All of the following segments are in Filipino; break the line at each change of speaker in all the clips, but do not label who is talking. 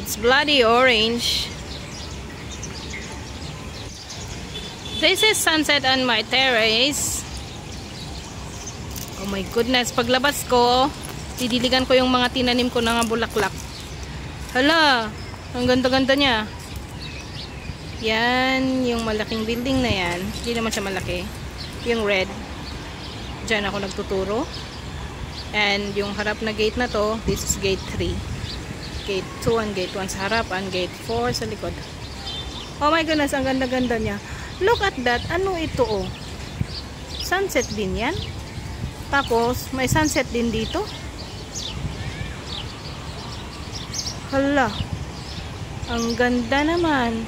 It's bloody orange. This is sunset on my terrace. Oh my goodness, paglabas ko, didiligan ko yung mga tinanim ko na nga bulaklak. Hala, ang ganda-ganda niya. Yan, yung malaking building na yan. Hindi naman siya malaki. Yung red. Diyan ako nagtuturo. And yung harap na gate na to, this is gate 3. Gate 2 and gate 1 sa harap and gate 4 sa likod. Oh my goodness, ang ganda-ganda niya. Look at that. Ano ito oh? Sunset din yan. Tapos, may sunset din dito. Hala. Ang ganda naman.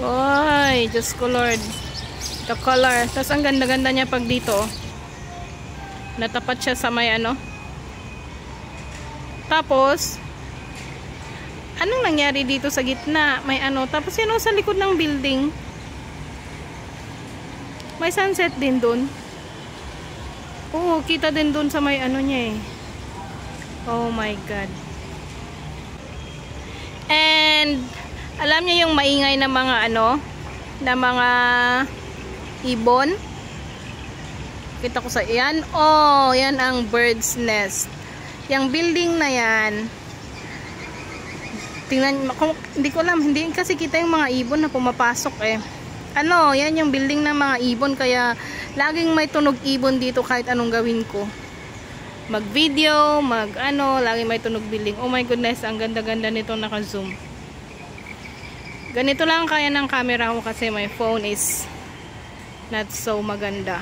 Oy, just colored. The color. Tapos, ang ganda-ganda niya pag dito. Natapat siya sa may ano. Tapos, anong nangyari dito sa gitna? May ano. Tapos, yun sa likod ng building. May sunset din dun. Oo, kita din dun sa may ano niya eh. Oh my God. And, alam niyo yung maingay na mga ano, na mga ibon? Kita ko sa yan. Oh, yan ang bird's nest. Yung building na yan, tingnan, hindi ko alam, hindi kasi kita yung mga ibon na pumapasok eh. Ano, yan yung building ng mga ibon, kaya laging may tunog ibon dito kahit anong gawin ko. Mag-video, mag-ano, laging may tunog building. Oh my goodness, ang ganda-ganda nito naka-zoom. Ganito lang kaya ng camera ko kasi my phone is not so maganda.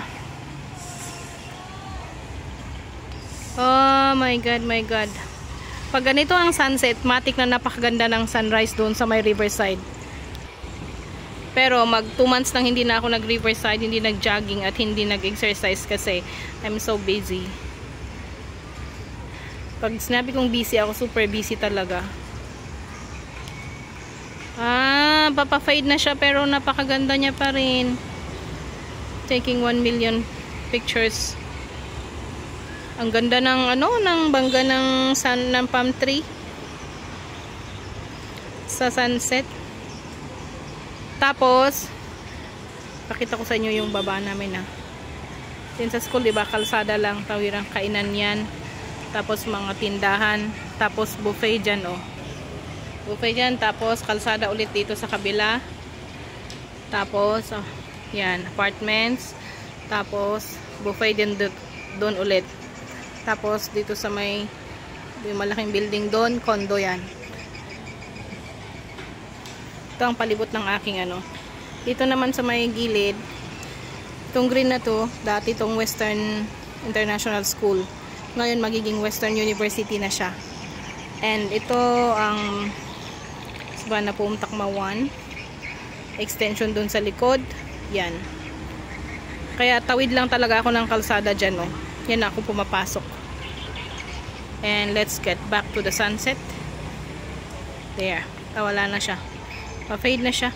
Oh my God, my God. Pag ganito ang sunset, matik na napakaganda ng sunrise doon sa may riverside. Pero mag 2 months nang hindi na ako nag-riverside, hindi nag-jogging at hindi nag-exercise kasi I'm so busy. Pag sinabi kong busy ako, super busy talaga. Ah, papafade na siya pero napakaganda niya pa rin. Taking 1 million pictures. Ang ganda ng ano, ng bangga ng sun ng palm tree sa sunset. Tapos, pakita ko sa inyo yung baba namin na. Din sa school, diba? Kalsada lang, tawirang kainan yan. Tapos mga tindahan. Tapos buffet dyan, oh. Buffet dyan. Tapos kalsada ulit dito sa kabila. Tapos, oh, yan, apartments. Tapos, buffet din doon ulit. Tapos, dito sa may malaking building doon, condo yan. Ito ang palibot ng aking ano. Dito naman sa may gilid, itong green na to, dati itong Western International School. Ngayon magiging Western University na siya. And ito ang Sabana Pumtakma 1. Extension dun sa likod. Yan. Kaya tawid lang talaga ako ng kalsada dyan, oh. Yan ako pumapasok. And let's get back to the sunset. There. Wala na siya. Pa-fade na siya.